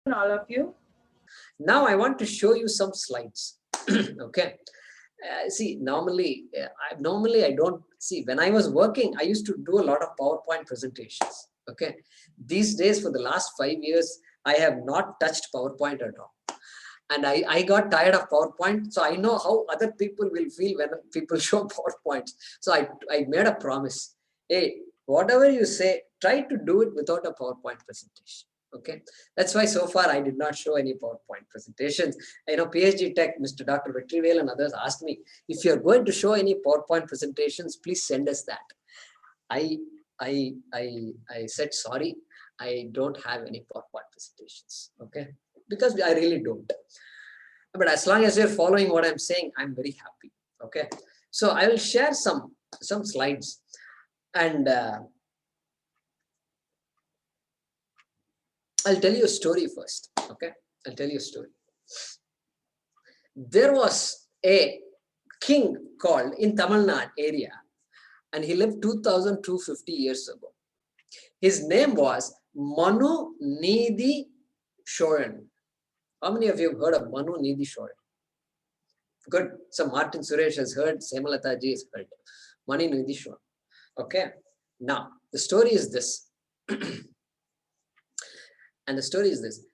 All of you. Now I want to show you some slides. Okay. See, normally I don't see. When I was working, I used to do a lot of PowerPoint presentations. Okay. These days, for the last 5 years, I have not touched PowerPoint at all. And I got tired of PowerPoint. So I know how other people will feel when people show PowerPoints. So I made a promise. Hey, whatever you say, try to do it without a PowerPoint presentation. Okay, that's why so far I did not show any PowerPoint presentations. PSGiTech, Mr. Dr. Vetrivel and others asked me, if you're going to show any PowerPoint presentations, please send us that. I said, sorry, I don't have any PowerPoint presentations. Okay, because I really don't. But as long as you're following what I'm saying, I'm very happy. Okay, so I will share some slides, and I'll tell you a story first. Okay, I'll tell you a story. There was a king called in Tamil Nadu area, and he lived 2,250 years ago. His name was Manu Nidhi Shoran. How many of you have heard of Manu Nidhi Shoran? Good. So Martin Suresh has heard, Semalata ji has heard. Manu Nidhi Shoran. Okay. Now, the story is this. And the story is this.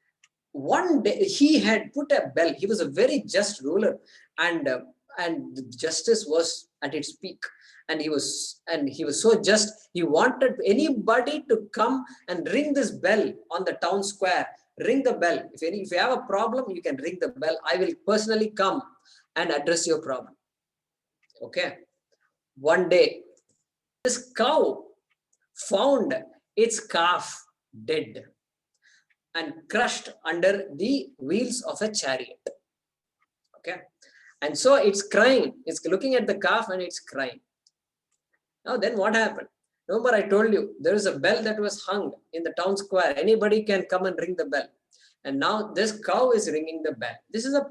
One day he had put a bell. He was a very just ruler, and the justice was at its peak. And he was so just. He wanted anybody to come and ring this bell on the town square. Ring the bell. If you have a problem, you can ring the bell. I will personally come and address your problem. Okay. One day, this cow found its calf dead and crushed under the wheels of a chariot. Okay. And so it's crying. It's looking at the calf and it's crying. Now then what happened? Remember I told you, there is a bell that was hung in the town square. Anybody can come and ring the bell. And now this cow is ringing the bell. This is a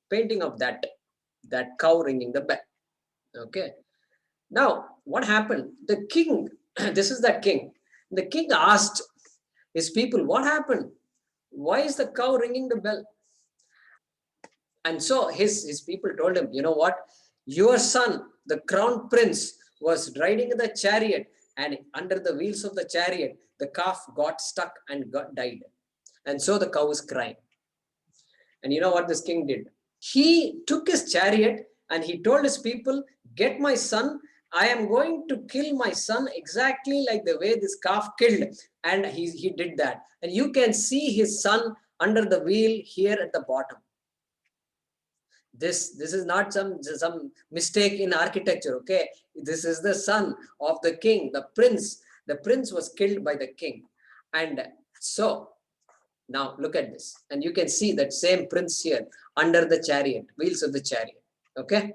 painting of that cow ringing the bell. Okay. Now what happened? The king, this is that king. The king asked his people, what happened? Why is the cow ringing the bell? And so his people told him, you know what? Your son, the crown prince, was riding the chariot, and under the wheels of the chariot, the calf got stuck and died. And so the cow is crying. And you know what this king did? He took his chariot and he told his people, get my son. I am going to kill my son exactly like the way this calf killed. And he did that. And you can see his son under the wheel here at the bottom. This is not some mistake in architecture. Okay, this is the son of the king, the prince. The prince was killed by the king. And so now look at this, and you can see that same prince here under the chariot, wheels of the chariot. Okay,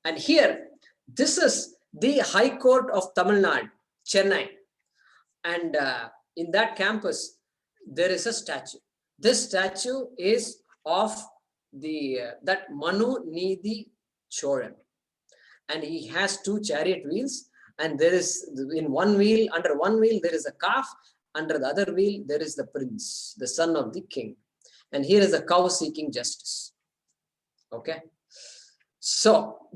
and here, this is the High Court of Tamil Nadu, Chennai. And in that campus, there is a statue. This statue is of that Manu Nidhi Choran. And he has two chariot wheels. And there is, in one wheel, under one wheel, there is a calf. Under the other wheel, there is the prince, the son of the king. And here is a cow seeking justice. Okay. So,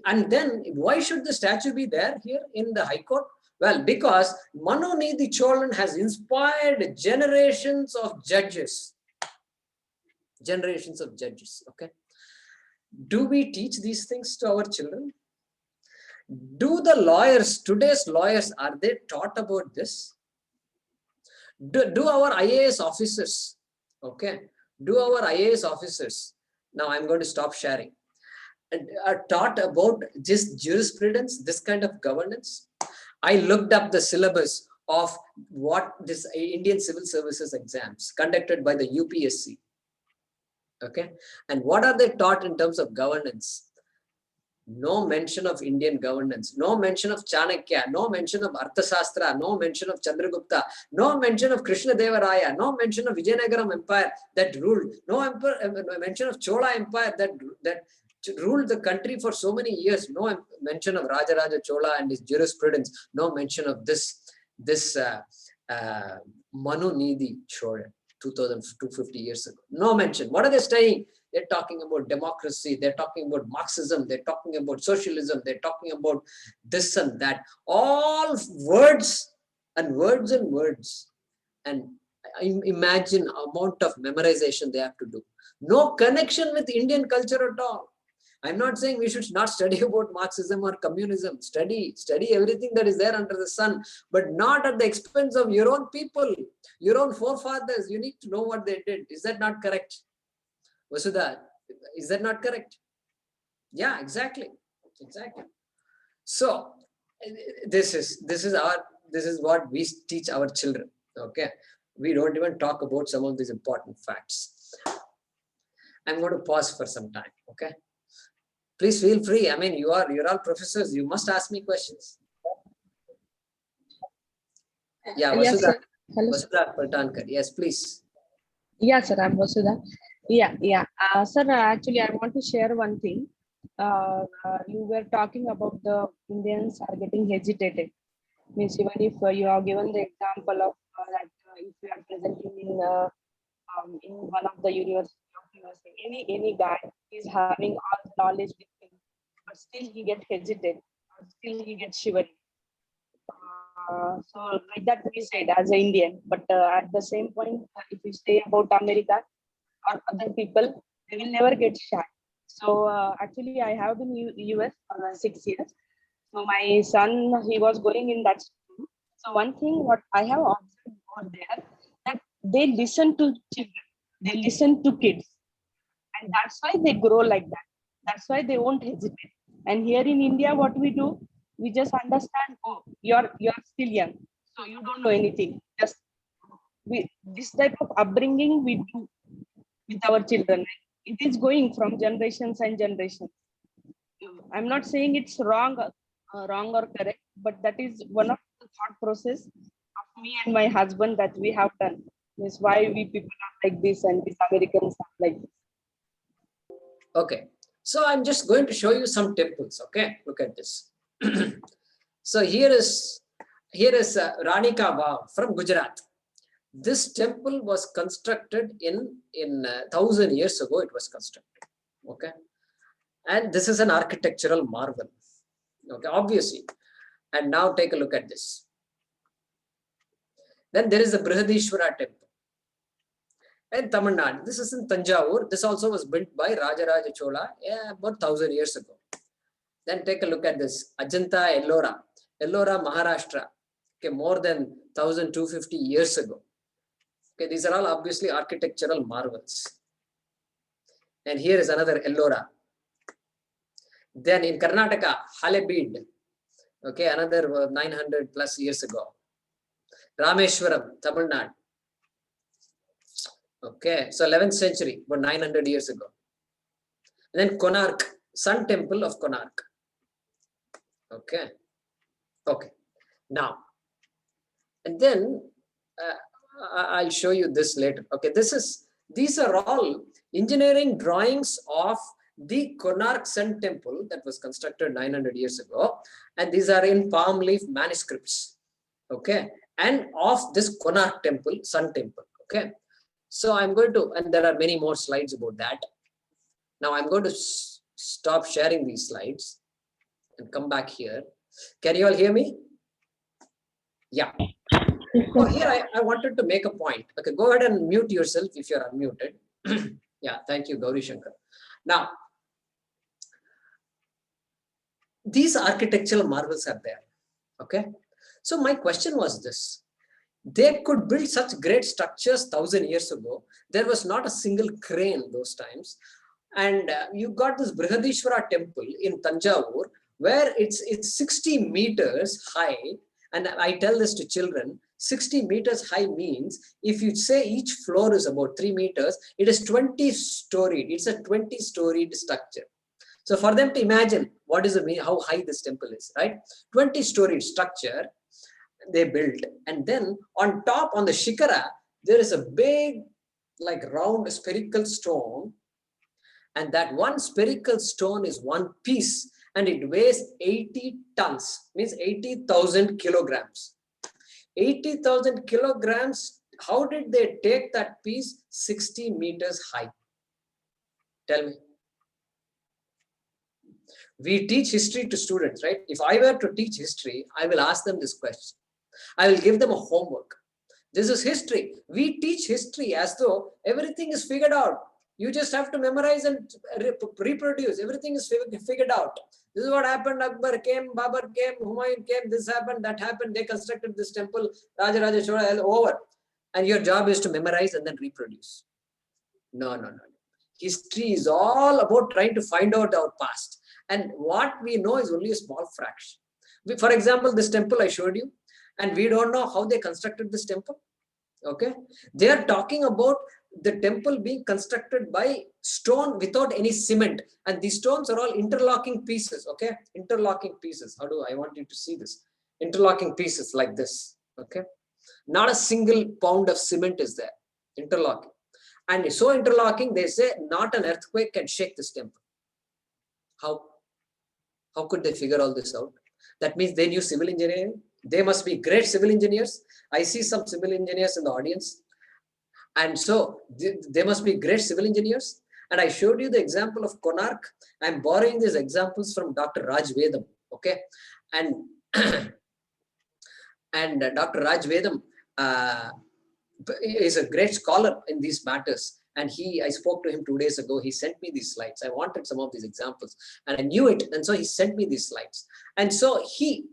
and then why should the statue be there here in the High Court? Well, because Manu Nidhi Cholan has inspired generations of judges. Generations of judges. Okay. Do we teach these things to our children? Do the lawyers, today's lawyers, are they taught about this? Do our IAS officers, okay, do our IAS officers, now I'm going to stop sharing, are taught about this jurisprudence, this kind of governance? I looked up the syllabus of what this Indian Civil Services exams conducted by the UPSC. Okay, and what are they taught in terms of governance? No mention of Indian governance, no mention of Chanakya, no mention of Arthashastra, no mention of Chandragupta, no mention of Krishna Deva Raya, no mention of Vijayanagaram Empire that ruled, no mention of Chola Empire that ruled the country for so many years, no mention of Rajaraja Chola and his jurisprudence, no mention of this Manu Nidhi Chore, 250 years ago. No mention. What are they saying? They're talking about democracy. They're talking about Marxism. They're talking about socialism. They're talking about this and that. All words and words and words. And imagine amount of memorization they have to do. No connection with Indian culture at all. I'm not saying we should not study about Marxism or communism. Study everything that is there under the sun, but not at the expense of your own people, your own forefathers. You need to know what they did. Is that not correct? Vasudha, is that not correct? Yeah, exactly. So this is what we teach our children. Okay, we don't even talk about some of these important facts. I'm going to pause for some time. Okay, please feel free. I mean, you're all professors. You must ask me questions. Yeah, Vasudha. Yes, sir. Hello. Vasudha Paltankar. Yes, please. Yeah, sir. I'm Vasudha. Yeah. Sir, actually, I want to share one thing. You were talking about the Indians are getting hesitated. Means even if you have given the example of that if you are presenting in one of the university of USA, any guy is having all the knowledge with him, but still he get hesitate, or still he gets shivery. So like that we said as an Indian, but at the same point, if we say about America or other people, they will never get shy. So actually, I have been in US for 6 years. So my son, he was going in that school. So one thing what I have observed over there, that they listen to children, they listen to kids, and that's why they grow like that. That's why they won't hesitate. And here in India, what we do, we just understand, oh, you're still young, so you don't know anything. Just this type of upbringing we do with our children. It is going from generations and generations. I'm not saying it's wrong or correct, but that is one of the thought process of me and my husband that we have done. Is why we people are like this and these Americans are like this. Okay, so I'm just going to show you some temples. Okay, look at this. So here is Rani Ka Vav from Gujarat. This temple was constructed in 1,000 years ago. It was constructed. Okay, and this is an architectural marvel. Okay, obviously. And now take a look at this. Then there is the Brihadishwara temple in Tamil Nadu. This is in Tanjavur. This also was built by Rajaraja Chola about 1,000 years ago. Then take a look at this Ajanta Ellora, Maharashtra. Okay, more than 1,250 years ago. Okay, these are all obviously architectural marvels. And here is another Ellora. Then in Karnataka, Halebeed. Okay, another 900 plus years ago. Rameshwaram, Tamil Nadu. Okay, so 11th century, about 900 years ago. And then Konark, Sun Temple of Konark. Okay. Now, and then I'll show you this later. Okay, these are all engineering drawings of the Konark Sun Temple that was constructed 900 years ago, and these are in palm leaf manuscripts. Okay, and of this Konark Temple, Sun Temple. Okay, so I'm going to, and there are many more slides about that. Now I'm going to stop sharing these slides and come back here. Can you all hear me? Yeah. So here I wanted to make a point. Okay, go ahead and mute yourself if you're unmuted. Yeah, thank you, Gauri Shankar. Now, these architectural marvels are there. Okay. So my question was this. They could build such great structures 1,000 years ago. There was not a single crane those times. And you got this Brihadishwara temple in Tanjavur, where it's 60 meters high. And I tell this to children, 60 meters high means if you say each floor is about 3 meters, it is 20 storied. It's a 20 storied structure. So for them to imagine what is how high this temple is, right? 20 storied structure they built. And then on top, on the Shikara, there is a big, like round spherical stone. And that one spherical stone is one piece and it weighs 80 tons, means 80,000 kilograms. 80,000 kilograms. How did they take that piece 60 meters high? Tell me. We teach history to students, right? If I were to teach history, I will ask them this question. I will give them a homework. This is history. We teach history as though everything is figured out. You just have to memorize and reproduce. Everything is figured out. This is what happened. Akbar came, Babur came, Humayun came, this happened, that happened. They constructed this temple, Raja Chola, over. And your job is to memorize and then reproduce. No. History is all about trying to find out our past. And what we know is only a small fraction. For example, this temple I showed you, and we don't know how they constructed this temple. Okay, they are talking about the temple being constructed by stone without any cement, and these stones are all interlocking pieces. Okay, interlocking pieces. How do I want you to see this? Interlocking pieces like this. Okay, not a single pound of cement is there. Interlocking, and so interlocking, they say not an earthquake can shake this temple. How could they figure all this out? That means they knew civil engineering. They must be great civil engineers. I see some civil engineers in the audience. And so they must be great civil engineers. And I showed you the example of Konark. I'm borrowing these examples from Dr. Raj Vedam. Okay. And, and Dr. Raj Vedam is a great scholar in these matters. And I spoke to him 2 days ago. He sent me these slides. I wanted some of these examples and I knew it. And so he sent me these slides. And so he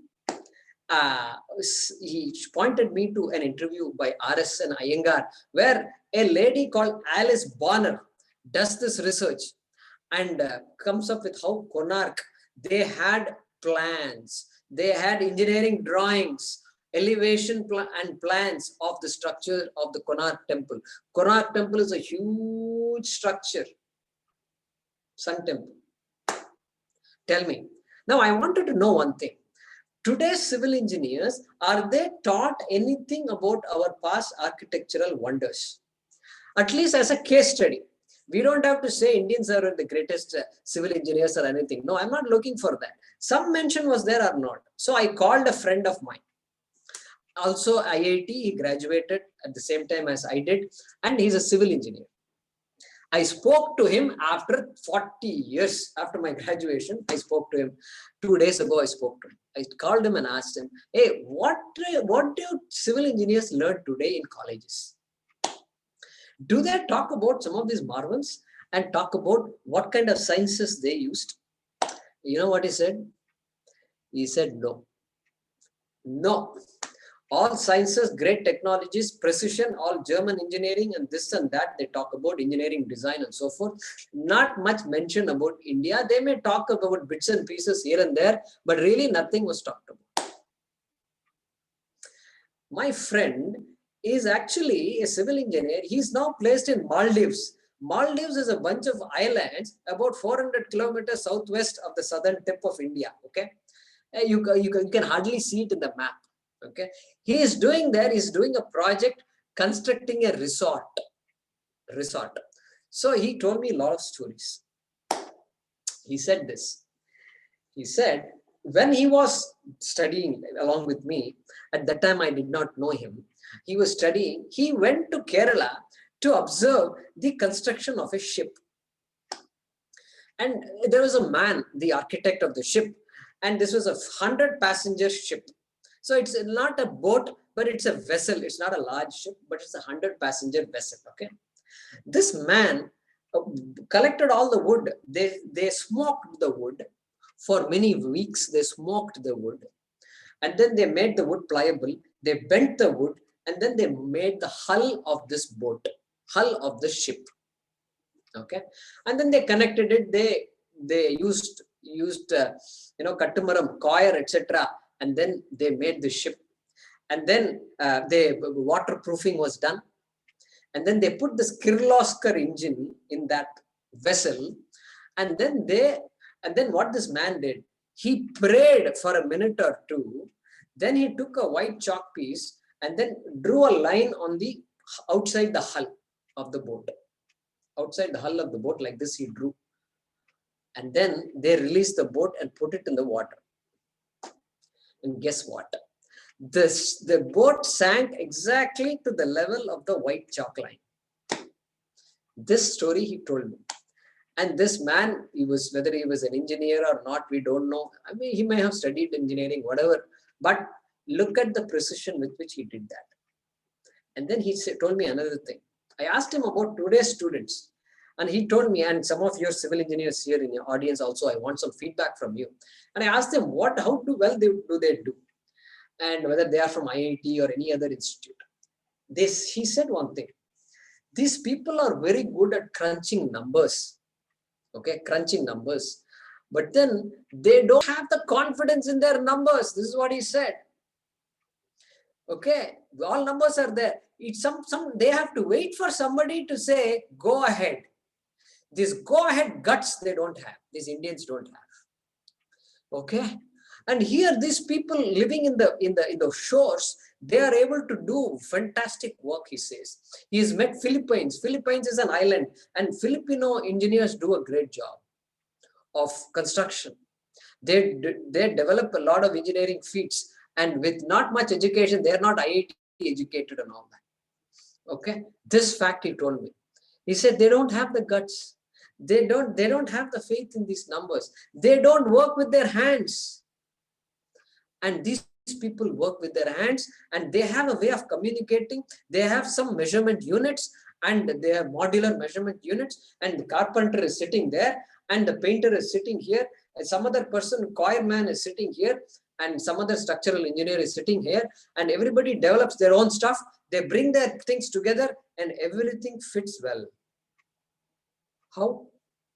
pointed me to an interview by R.S. and Iyengar, where a lady called Alice Bonner does this research and comes up with how Konark, they had plans, they had engineering drawings, elevation and plans of the structure of the Konark temple. Konark temple is a huge structure, sun temple. Tell me. Now I wanted to know one thing. Today's civil engineers, are they taught anything about our past architectural wonders? At least as a case study. We don't have to say Indians are the greatest civil engineers or anything. No, I'm not looking for that. Some mention was there or not. So I called a friend of mine. Also IIT, he graduated at the same time as I did, and he's a civil engineer. I spoke to him after 40 years after my graduation. I spoke to him 2 days ago. I spoke to him. I called him and asked him, hey, what do civil engineers learn today in colleges? Do they talk about some of these marvels and talk about what kind of sciences they used? You know what he said? He said, no. No. All sciences, great technologies, precision, all German engineering and this and that, they talk about engineering design and so forth. Not much mention about India. They may talk about bits and pieces here and there, but really nothing was talked about. My friend is actually a civil engineer. He's now placed in Maldives. Maldives is a bunch of islands about 400 kilometers southwest of the southern tip of India. Okay, you can hardly see it in the map. Okay, he is doing a project constructing a resort. So he told me a lot of stories. He said this. He said, when he was studying along with me, at that time I did not know him. He was studying. He went to Kerala to observe the construction of a ship. And there was a man, the architect of the ship, and this was a 100-passenger ship. So it's not a boat, but it's a vessel. It's not a large ship, but it's a 100-passenger vessel. Okay. This man collected all the wood. They smoked the wood for many weeks. They smoked the wood, and then they made the wood pliable. They bent the wood, and then they made the hull of this boat, hull of the ship. Okay, and then they connected it. They used kattumaram, coir, etc. And then they made the ship, and then the waterproofing was done, and then they put this Kirloskar engine in that vessel, and then what this man did, he prayed for a minute or two, then he took a white chalk piece and then drew a line on the outside the hull of the boat, like this he drew, and then they released the boat and put it in the water. And guess what? The boat sank exactly to the level of the white chalk line. This story he told me. And this man, whether he was an engineer or not, we don't know. I mean, he may have studied engineering, whatever. But look at the precision with which he did that. And then he told me another thing. I asked him about today's students. And he told me, and some of your civil engineers here in your audience also, I want some feedback from you. And I asked them how well do they do? And whether they are from IIT or any other institute. He said one thing. These people are very good at crunching numbers. Okay, crunching numbers. But then they don't have the confidence in their numbers. This is what he said. Okay, all numbers are there. It's they have to wait for somebody to say, go ahead. This go ahead guts they don't have. These Indians don't have. Okay. And here these people living in the shores, they are able to do fantastic work, he says. He has met Philippines. Philippines is an island, and Filipino engineers do a great job of construction. They develop a lot of engineering feats, and with not much education, they are not IIT educated and all that. Okay, this fact he told me. He said they don't have the guts. They don't have the faith in these numbers. They don't work with their hands. And these people work with their hands, and they have a way of communicating. They have some measurement units, and they have modular measurement units, and the carpenter is sitting there, and the painter is sitting here, and some other person, choir man, is sitting here, and some other structural engineer is sitting here, and everybody develops their own stuff. They bring their things together, and everything fits well. How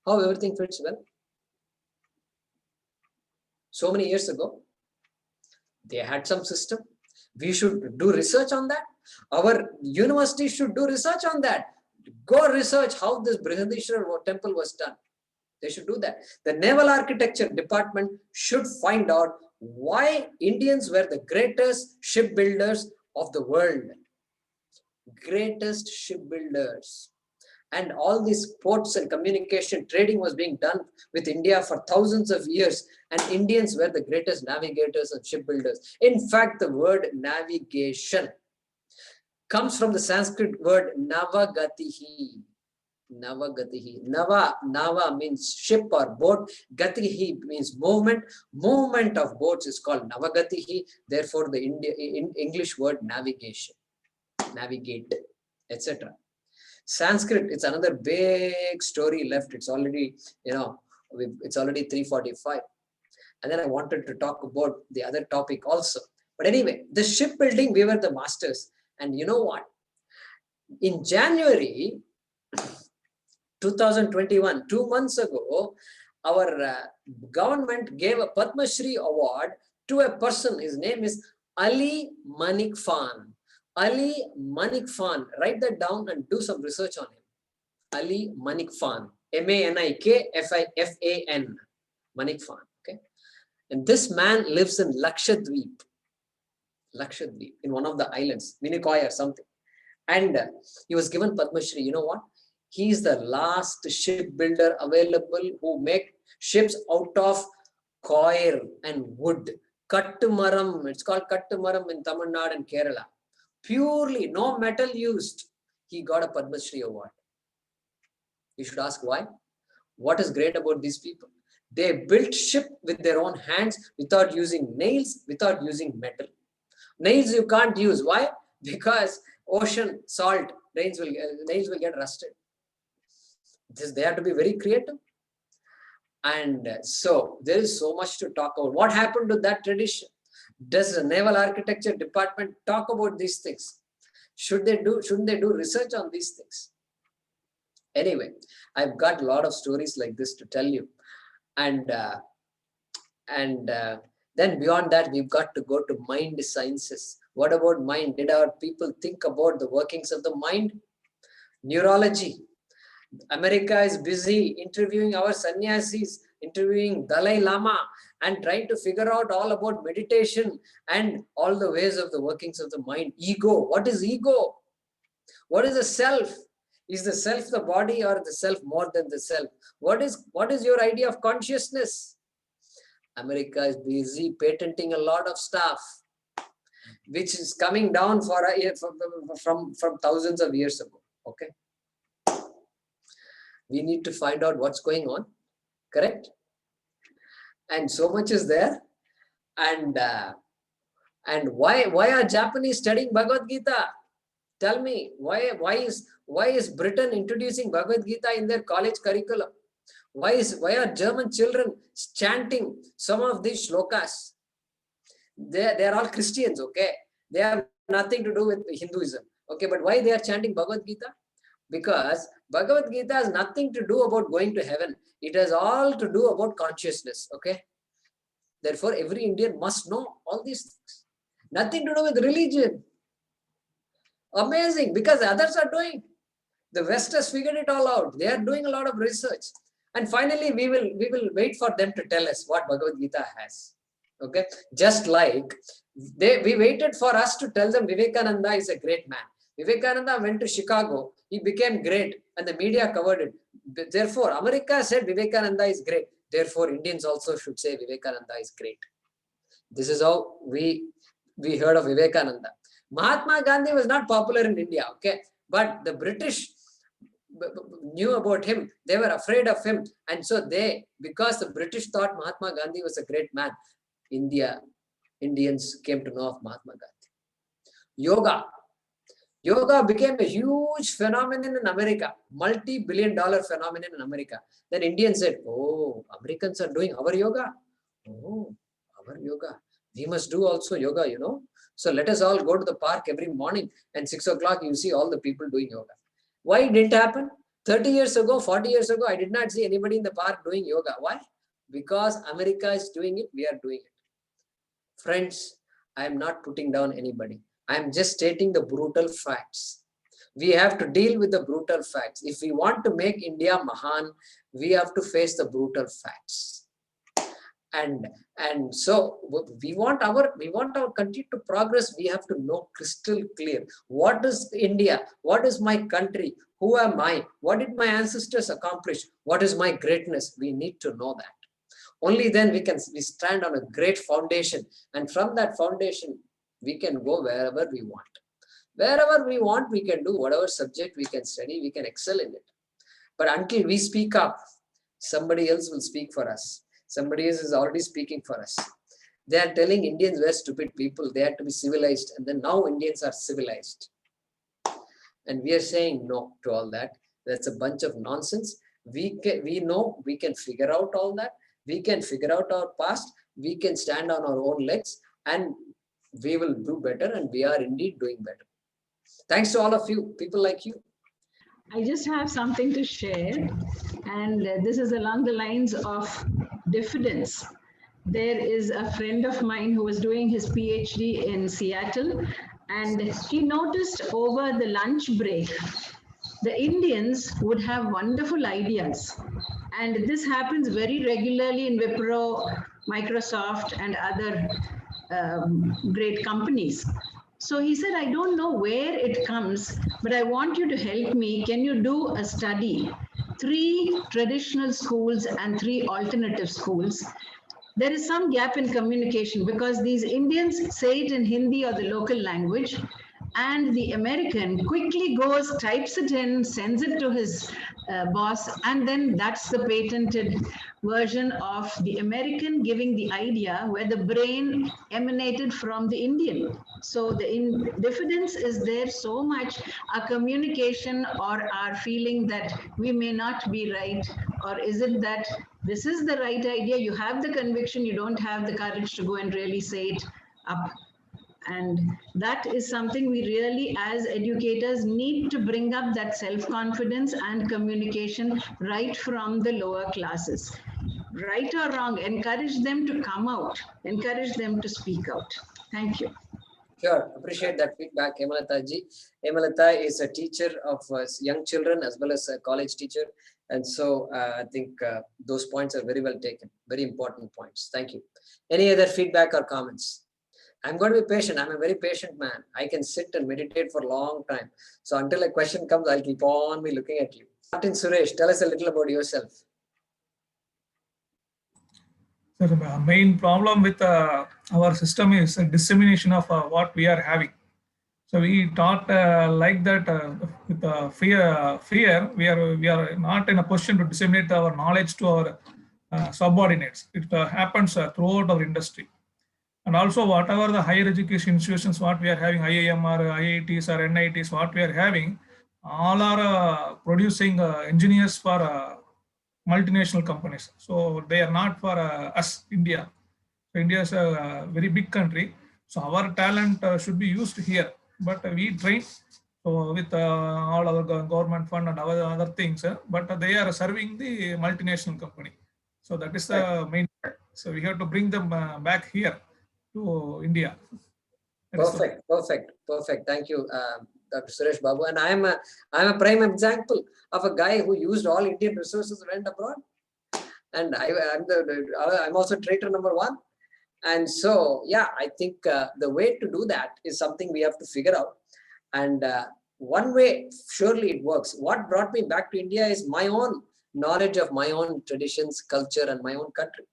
everything fits well? So many years ago, they had some system. We should do research on that. Our university should do research on that. Go research how this Brihadishwar temple was done. They should do that. The Naval Architecture Department should find out why Indians were the greatest shipbuilders of the world. Greatest shipbuilders. And all these ports and communication trading was being done with India for thousands of years, and Indians were the greatest navigators and shipbuilders. In fact, the word navigation comes from the Sanskrit word navagatihi. Navagatihi. Nava means ship or boat. Gatihi means movement. Movement of boats is called navagatihi. Therefore, the English word navigation, navigate, etc. Sanskrit, it's another big story left. It's already, it's already 3:45. And then I wanted to talk about the other topic also. But anyway, the shipbuilding, we were the masters. And you know what? In January 2021, 2 months ago, our government gave a Padma Shri award to a person. His name is Ali Manik Khan. Ali Manik Khan, write that down and do some research on him. Ali Manik Khan, Manikfan, Manik Khan. Okay, and this man lives in Lakshadweep, in one of the islands, Minicoy or something. And he was given Padma Shri. You know what? He is the last shipbuilder available who make ships out of coir and wood. Kattumaram, it's called Kattumaram in Tamil Nadu and Kerala. Purely, no metal used. He got a Padma Shri award. You should ask why. What is great about these people? They built ship with their own hands without using nails, without using metal. Nails you can't use. Why? Because ocean salt, nails will get rusted. They have to be very creative. And so there is so much to talk about. What happened to that tradition? Does the Naval Architecture Department talk about these things? Shouldn't they do research on these things? Anyway, I've got a lot of stories like this to tell you. And then beyond that, we've got to go to mind sciences. What about mind? Did our people think about the workings of the mind? Neurology. America is busy interviewing our sannyasis, interviewing Dalai Lama, and trying to figure out all about meditation and all the ways of the workings of the mind. Ego. What is ego? What is the self? Is the self the body, or the self more than the self? What is your idea of consciousness? America is busy patenting a lot of stuff. which is coming down from thousands of years ago. Okay, we need to find out what's going on, correct? And so much is there. And why are Japanese studying Bhagavad Gita? Tell me, why is Britain introducing Bhagavad Gita in their college curriculum? Why are German children chanting some of these shlokas? They are all Christians, okay? They have nothing to do with Hinduism, okay? But why they are chanting Bhagavad Gita? Because Bhagavad Gita has nothing to do about going to heaven. It has all to do about consciousness, okay? Therefore, every Indian must know all these things. Nothing to do with religion. Amazing, because others are doing. The West has figured it all out. They are doing a lot of research. And finally, we will wait for them to tell us what Bhagavad Gita has. Okay, just like we waited for us to tell them Vivekananda is a great man. Vivekananda went to Chicago, he became great, and the media covered it. Therefore, America said Vivekananda is great. Therefore, Indians also should say Vivekananda is great. This is how we heard of Vivekananda. Mahatma Gandhi was not popular in India, okay, but the British knew about him. They were afraid of him, and so because the British thought Mahatma Gandhi was a great man, Indians came to know of Mahatma Gandhi. Yoga became a huge phenomenon in America, multi-billion-dollar phenomenon in America. Then Indians said, oh, Americans are doing our yoga. Oh, our yoga. We must do also yoga, you know. So let us all go to the park every morning, and 6 o'clock you see all the people doing yoga. Why it didn't happen? 30 years ago, 40 years ago, I did not see anybody in the park doing yoga. Why? Because America is doing it, we are doing it. Friends, I am not putting down anybody. I am just stating the brutal facts. We have to deal with the brutal facts. If we want to make India Mahan, we have to face the brutal facts. And so we want our country to progress. We have to know crystal clear. What is India? What is my country? Who am I? What did my ancestors accomplish? What is my greatness? We need to know that. Only then we stand on a great foundation, and from that foundation we can go wherever we want. Wherever we want, we can do whatever subject we can study, we can excel in it. But until we speak up, somebody else will speak for us. Somebody else is already speaking for us. They are telling Indians were stupid people, they had to be civilized, and then now Indians are civilized. And we are saying no to all that. That's a bunch of nonsense. We know we can figure out all that. We can figure out our past, we can stand on our own legs, and we will do better, and we are indeed doing better. Thanks to all of you, people like you. I just have something to share, and this is along the lines of diffidence. There is a friend of mine who was doing his PhD in Seattle, and he noticed over the lunch break, the Indians would have wonderful ideas. And this happens very regularly in Wipro, Microsoft, and other great companies. So he said, I don't know where it comes, but I want you to help me. Can you do a study? 3 traditional schools and 3 alternative schools. There is some gap in communication because these Indians say it in Hindi or the local language, and the American quickly goes, types it in, sends it to his boss, and then that's the patented version of the American giving the idea where the brain emanated from the Indian. So the diffidence is there so much, our communication or our feeling that we may not be right, or is it that this is the right idea, you have the conviction, you don't have the courage to go and really say it up. And that is something we really, as educators, need to bring up, that self-confidence and communication right from the lower classes. Right or wrong, encourage them to come out, encourage them to speak out. Thank you. Sure, appreciate that feedback, Hemalata ji. Hemalata is a teacher of young children as well as a college teacher. And so I think those points are very well taken, very important points. Thank you. Any other feedback or comments? I'm going to be patient. I'm a very patient man. I can sit and meditate for a long time. So until a question comes, I'll keep on be looking at you. Martin Suresh, tell us a little about yourself. So the main problem with our system is a dissemination of what we are having. So we taught like that with fear. We are not in a position to disseminate our knowledge to our subordinates. It happens throughout our industry. And also whatever the higher education institutions, what we are having, IIM or IITs or NITs, what we are having, all are producing engineers for multinational companies. So they are not for us, India. So India is a very big country. So our talent should be used here. But we train so with all our government fund and other things, but they are serving the multinational company. So that is the main. So we have to bring them back here to India. Perfect, perfect, perfect. Thank you, Dr. Suresh Babu. And I'm a prime example of a guy who used all Indian resources and went abroad. And I'm also traitor number one. And so, yeah, I think the way to do that is something we have to figure out. And one way, surely it works. What brought me back to India is my own knowledge of my own traditions, culture, and my own country.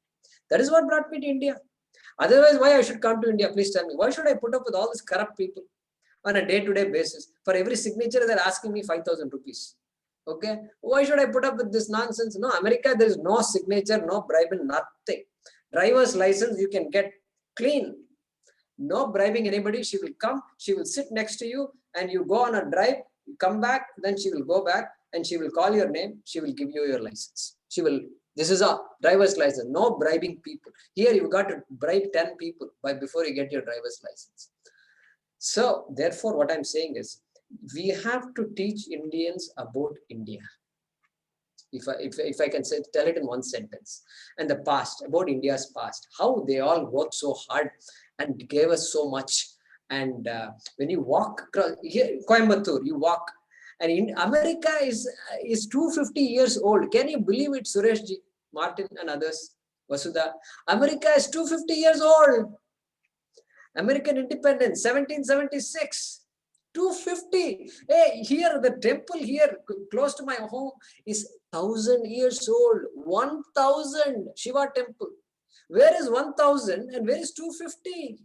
That is what brought me to India. Otherwise, why I should come to India? Please tell me. Why should I put up with all these corrupt people on a day-to-day basis? For every signature, they're asking me 5,000 rupees. Okay. Why should I put up with this nonsense? No, America, there is no signature, no bribing, nothing. Driver's license, you can get clean. No bribing anybody. She will come, she will sit next to you, and you go on a drive, you come back, then she will go back and she will call your name. She will give you your license. She will. This is a driver's license. No bribing people. Here you got to bribe 10 people before you get your driver's license. So therefore, what I'm saying is, we have to teach Indians about India. If I can tell it in one sentence, and the past, about India's past, how they all worked so hard and gave us so much. And when you walk across here, Coimbatore, you walk, and in America is 250 years old. Can you believe it, Sureshji, Martin, and others? Vasudha, America is 250 years old. American independence, 1776. 250. Hey, here the temple here close to my home is 1,000 years old. 1,000 Shiva temple. Where is 1,000 and where is 250?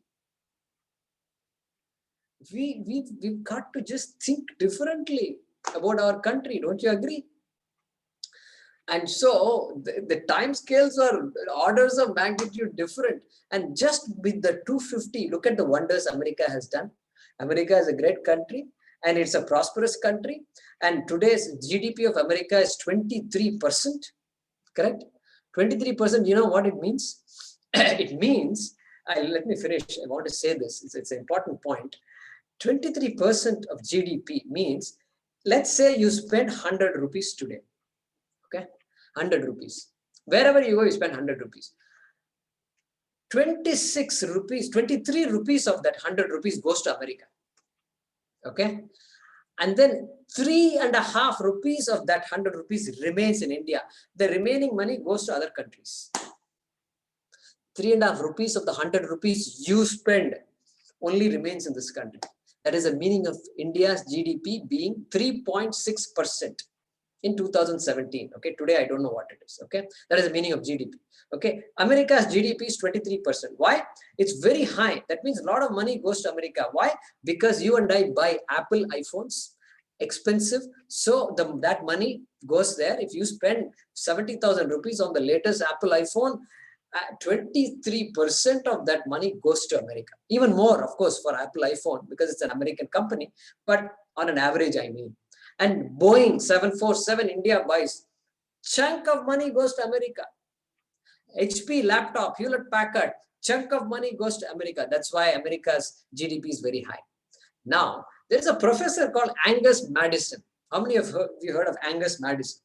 We've got to just think differently about our country. Don't you agree? And so the time scales are orders of magnitude different. And just with the 250, look at the wonders America has done. America is a great country and it's a prosperous country. And today's GDP of America is 23%, correct? 23%, you know what it means? It means, let me finish. I want to say this. It's an important point. 23% of GDP means, let's say you spend 100 rupees today. Okay, 100 rupees. Wherever you go, you spend 100 rupees. 26 rupees, 23 rupees of that 100 rupees goes to America. Okay. And then 3.5 rupees of that 100 rupees remains in India. The remaining money goes to other countries. 3.5 rupees of the 100 rupees you spend only remains in this country. That is the meaning of India's GDP being 3.6% in 2017. Okay, today I don't know what it is. Okay, that is the meaning of GDP. Okay, America's GDP is 23%. Why? It's very high. That means a lot of money goes to America. Why? Because you and I buy Apple iPhones, expensive. So that money goes there. If you spend 70,000 rupees on the latest Apple iPhone, 23% of that money goes to America. Even more, of course, for Apple iPhone because it's an American company. But on an average, I mean. And Boeing 747 India buys, chunk of money goes to America. HP laptop, Hewlett Packard, chunk of money goes to America. That's why America's GDP is very high. Now, there's a professor called Angus Madison. How many of you heard of Angus Madison?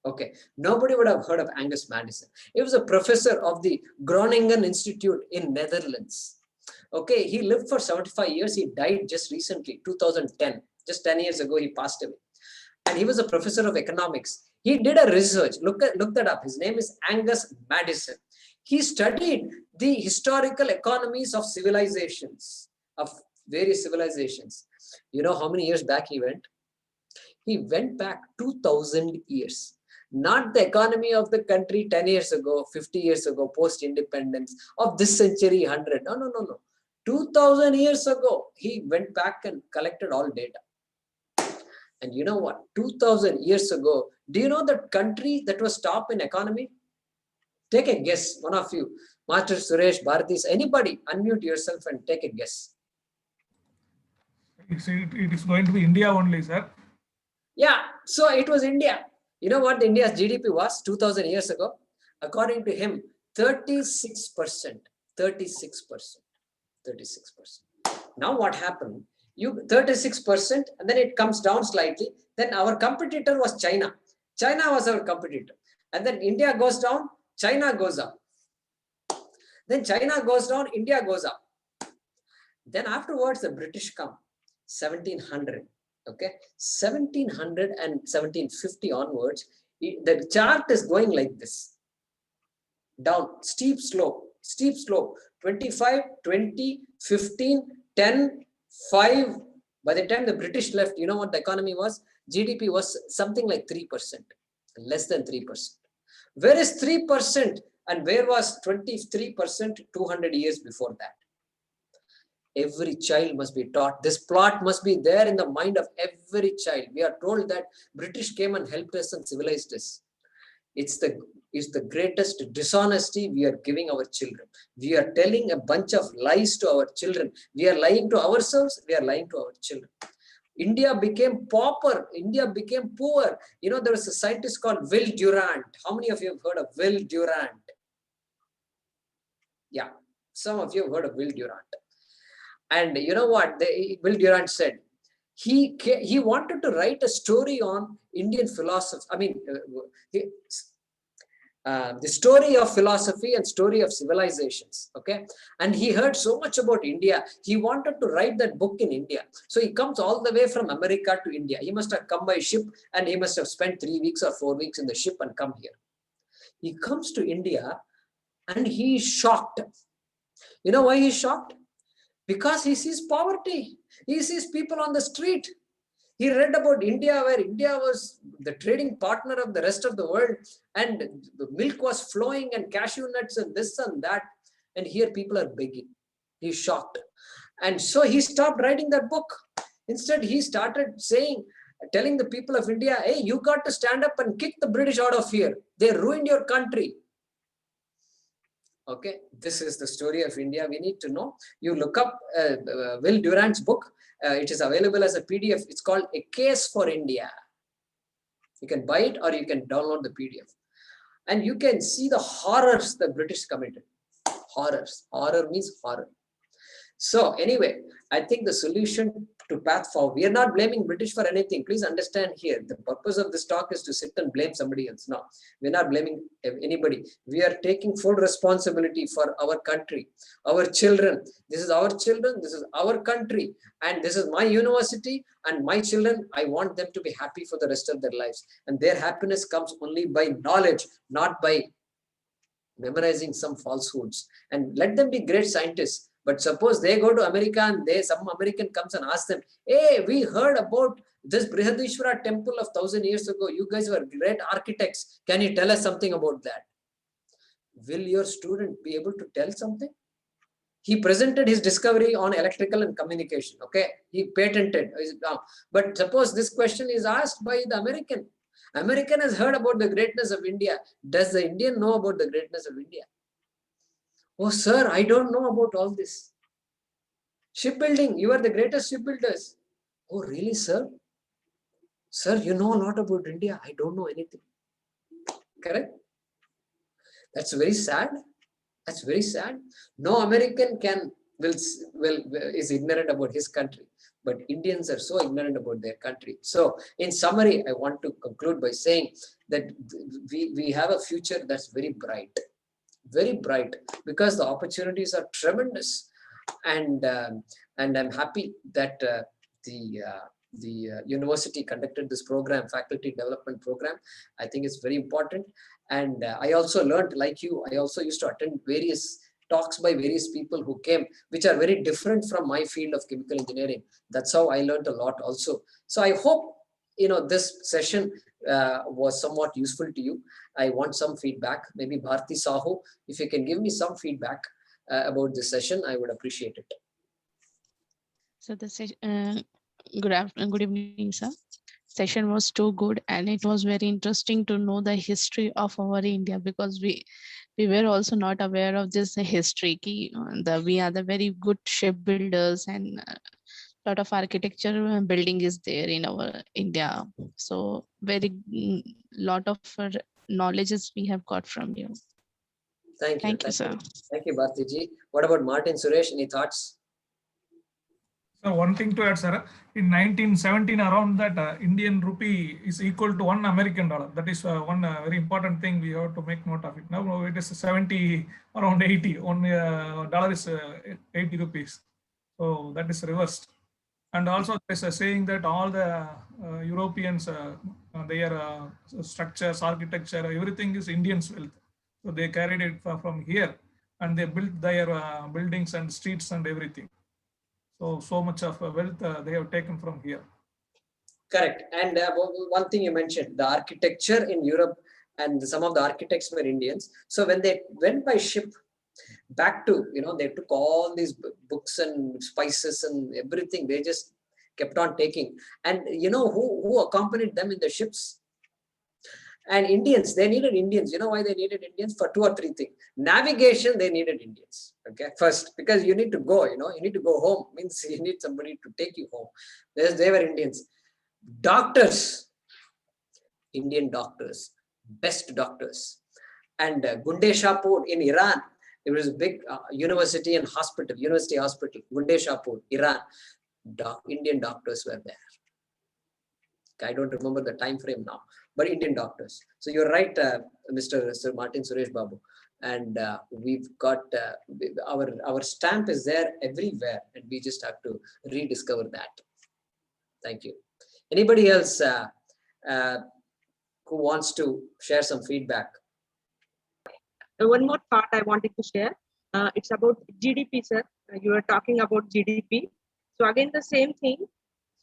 Okay, nobody would have heard of Angus Madison. He was a professor of the Groningen Institute in Netherlands. Okay, he lived for 75 years. He died just recently, 2010. Just 10 years ago, he passed away. And he was a professor of economics. He did a research. Look that up. His name is Angus Madison. He studied the historical economies of civilizations, of various civilizations. You know how many years back he went? He went back 2,000 years. not the economy of the country 10 years ago, 50 years ago, post-independence, of this century, 100. No, no, no, no. 2000 years ago, he went back and collected all data. And you know what? 2000 years ago, do you know the country that was top in economy? Take a guess, one of you. Master Suresh, Bharati's, anybody, unmute yourself and take a guess. It is going to be India only, sir. Yeah, so it was India. You know what India's GDP was 2000 years ago? According to him, 36%. 36%. 36%. Now what happened? You 36%, and then it comes down slightly. Then our competitor was China. China was our competitor. And then India goes down, China goes up. Then China goes down, India goes up. Then afterwards, the British come, 1700. Okay, 1700 and 1750 onwards, the chart is going like this. Down, steep slope, 25, 20, 15, 10, 5. By the time the British left, you know what the economy was? GDP was something like 3%, less than 3%. Where is 3% and where was 23% 200 years before that? Every child must be taught. This plot must be there in the mind of every child. We are told that British came and helped us and civilized us. It's the greatest dishonesty we are giving our children. We are telling a bunch of lies to our children. We are lying to ourselves. We are lying to our children. India became pauper. India became poor. You know, there was a scientist called Will Durant. How many of you have heard of Will Durant? Yeah, some of you have heard of Will Durant. And you know what Will Durant said? He wanted to write a story on Indian philosophy. I mean, the story of philosophy and story of civilizations. Okay, and he heard so much about India. He wanted to write that book in India. So he comes all the way from America to India. He must have come by ship, and he must have spent 3 weeks or 4 weeks in the ship and come here. He comes to India, and he is shocked. You know why he's shocked? Because he sees poverty. He sees people on the street. He read about India, where India was the trading partner of the rest of the world, and the milk was flowing and cashew nuts and this and that. And here people are begging. He's shocked. And so he stopped writing that book. Instead, he started telling the people of India, hey, you got to stand up and kick the British out of here. They ruined your country. Okay, this is the story of India. We need to know. You look up Will Durant's book. It is available as a PDF. It's called A Case for India. You can buy it or you can download the PDF. And you can see the horrors the British committed. Horrors. Horror means horror. So anyway, I think the solution to path forward, we are not blaming British for anything. Please understand here, the purpose of this talk is to sit and blame somebody else. No, we're not blaming anybody. We are taking full responsibility for our country, our children. This is our children, this is our country, and this is my university and my children. I want them to be happy for the rest of their lives. And their happiness comes only by knowledge, not by memorizing some falsehoods. And let them be great scientists. But suppose they go to America and some American comes and asks them, hey, we heard about this Brihadishwara temple of 1000 years ago. You guys were great architects. Can you tell us something about that? Will your student be able to tell something? He presented his discovery on electrical and communication. Okay, he patented. But suppose this question is asked by the American. American has heard about the greatness of India. Does the Indian know about the greatness of India? Oh, sir, I don't know about all this. Shipbuilding, you are the greatest shipbuilders. Oh, really, sir? Sir, you know a lot about India. I don't know anything. Correct? That's very sad. That's very sad. No American is ignorant about his country. But Indians are so ignorant about their country. So in summary, I want to conclude by saying that we have a future that's very bright. Very bright, because the opportunities are tremendous, and I'm happy that the university conducted this program, faculty development program. I think it's very important, and I also learned, like you, I also used to attend various talks by various people who came, which are very different from my field of chemical engineering. That's how I learned a lot also. So I hope this session was somewhat useful to you. I want some feedback. Maybe Bharti Sahu, if you can give me some feedback about this session, I would appreciate it. So good evening, sir. Session was too good, and it was very interesting to know the history of our India, because we were also not aware of this history. We are the very good shipbuilders, and lot of architecture building is there in our India. So very lot of knowledges we have got from you. Thank you. Thank you, sir. Thank you, Bharti ji. What about Martin Suresh? Any thoughts? So one thing to add, sir, in 1917 around that Indian rupee is equal to $1 American. That is one very important thing we have to make note of it. Now it is 70, around 80. $1 dollar is 80 rupees. So that is reversed. And also there's a saying that all the Europeans, their structures, architecture, everything is Indians' wealth. So they carried it from here, and they built their buildings and streets and everything. So much of wealth they have taken from here. Correct. And one thing you mentioned, the architecture in Europe, and some of the architects were Indians. So when they went by ship back to, they took all these books and spices and everything. They just kept on taking. And who accompanied them in the ships? And Indians, they needed Indians. You know why they needed Indians? For 2 or 3 things. Navigation, they needed Indians. Okay, first, because you need to go, you need to go home. Means you need somebody to take you home. They were Indians. Doctors, Indian doctors, best doctors. And Gunde Shahpur in Iran, there was a big university hospital, Gunde Shahpur, Iran. Indian doctors were there. I don't remember the time frame now, but Indian doctors. So you're right, Mr. Sir Martin Suresh Babu. And we've got our stamp is there everywhere, and we just have to rediscover that. Thank you. Anybody else who wants to share some feedback? One more part I wanted to share. It's about GDP, sir. You were talking about GDP. So again, the same thing.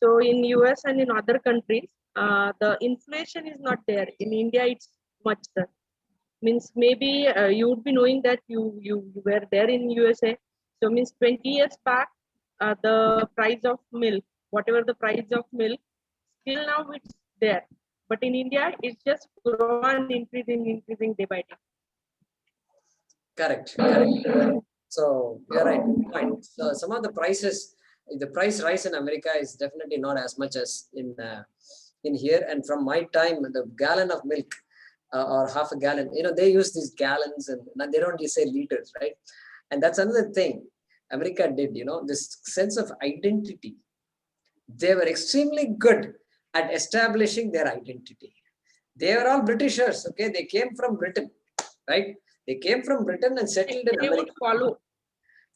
So in US and in other countries, the inflation is not there. In India, it's much, sir. Means maybe you would be knowing that you were there in USA. So means 20 years back, the price of milk, whatever the price of milk, still now it's there. But in India, it's just growing, increasing day by day. Correct. So you're right. Point. So some of the prices, the price rise in America is definitely not as much as in here. And from my time, the gallon of milk or half a gallon, they use these gallons, and they don't say liters, right? And that's another thing America did. This sense of identity. They were extremely good at establishing their identity. They were all Britishers. Okay, they came from Britain, right? They came from Britain and settled in America. Would follow.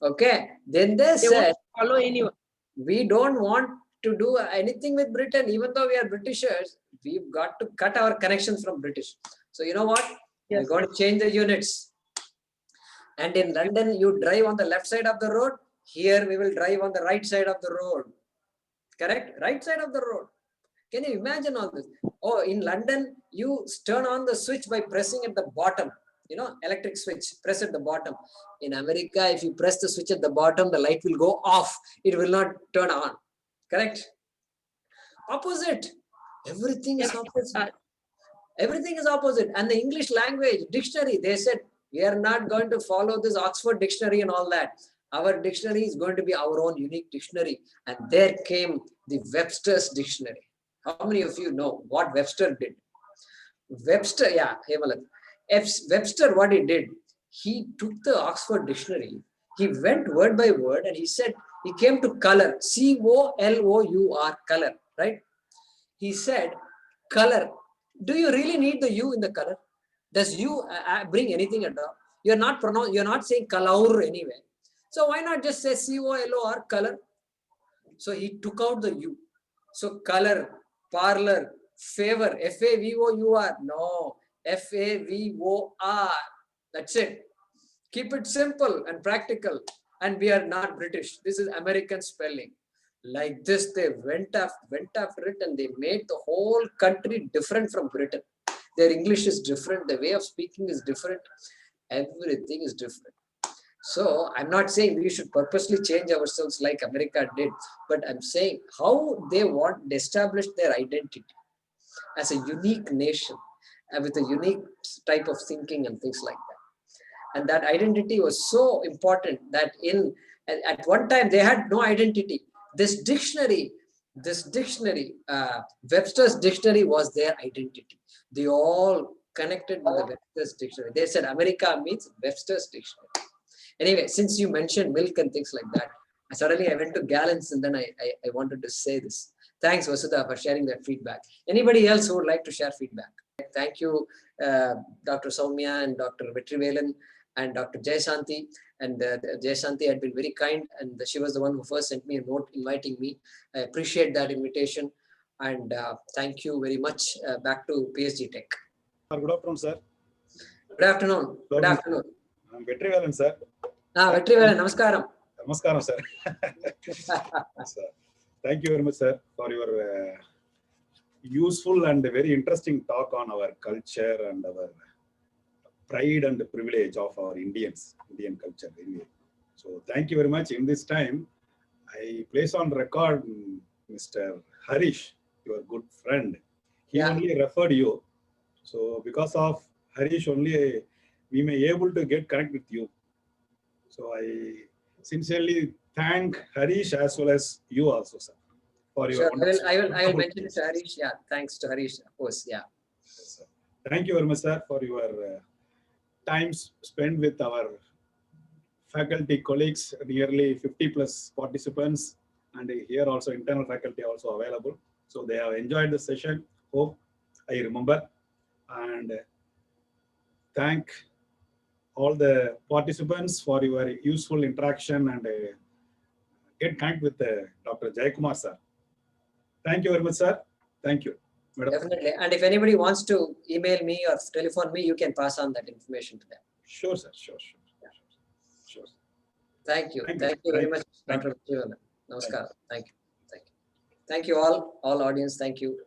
Okay, then they said, follow anyone. We don't want to do anything with Britain, even though we are Britishers. We've got to cut our connections from British. So you know what? Yes. We're going to change the units. And in London, you drive on the left side of the road. Here we will drive on the right side of the road. Correct? Right side of the road. Can you imagine all this? Oh, in London, you turn on the switch by pressing at the bottom. Electric switch, press at the bottom. In America, if you press the switch at the bottom, the light will go off. It will not turn on. Correct? Opposite. Everything is opposite. Everything is opposite. And the English language dictionary, they said, we are not going to follow this Oxford dictionary and all that. Our dictionary is going to be our own unique dictionary. And there came the Webster's dictionary. How many of you know what Webster did? Webster, yeah, Hemalat. Webster, what he did, he took the Oxford dictionary, he went word by word, and he said, he came to color, C-O-L-O-U-R, color, right? He said, color. Do you really need the U in the color? Does U bring anything at all? You're not saying color anyway. So why not just say C-O-L-O-R, color? So he took out the U. So color, parlor, favor, F-A-V-O-U-R, no. F-A-V-O-R. That's it. Keep it simple and practical. And we are not British. This is American spelling. Like this, they went after it, and they made the whole country different from Britain. Their English is different, the way of speaking is different, everything is different. So I'm not saying we should purposely change ourselves like America did, but I'm saying how they established their identity as a unique nation with a unique type of thinking and things like that. And that identity was so important that at one time they had no identity. This dictionary, Webster's dictionary was their identity. They all connected with the Webster's dictionary. They said America means Webster's dictionary. Anyway, since you mentioned milk and things like that, suddenly I went to gallons, and then I wanted to say this. Thanks, Vasudha, for sharing that feedback. Anybody else who would like to share feedback? Thank you, Dr. Soumya and Dr. Vetrivelan and Dr. Jayasanti. And Jayasanti had been very kind, and she was the one who first sent me a note inviting me. I appreciate that invitation. And thank you very much. Back to PSGiTech. Good afternoon, sir. Good afternoon. Good afternoon. I'm Vetrivelan, sir. Vetrivelan, namaskaram. Namaskaram, sir. Sir. Thank you very much, sir, for your useful and very interesting talk on our culture and our pride and privilege of our Indian culture. So thank you very much. In this time, I place on record Mr. Harish, your good friend. He only referred you. So because of Harish only, we may able to get connect with you. So I sincerely thank Harish as well as you also, sir, for your. Sure. I will mention it to Harish. Yeah, thanks to Harish, of course. Yeah. Yes, sir. Thank you very much, sir, for your time spent with our faculty colleagues, nearly 50 plus participants, and here also internal faculty also available. So they have enjoyed the session. Hope I remember, and thank all the participants for your useful interaction, and get connect with Dr. Jayakumar, sir. Thank you very much, sir. Thank you. Madam. Definitely. And if anybody wants to email me or telephone me, you can pass on that information to them. Sure, sir. Sure. Thank you. Thank you very much, Dr. Vetrivelan. Namaskar. Thank you. Thank you all audience. Thank you.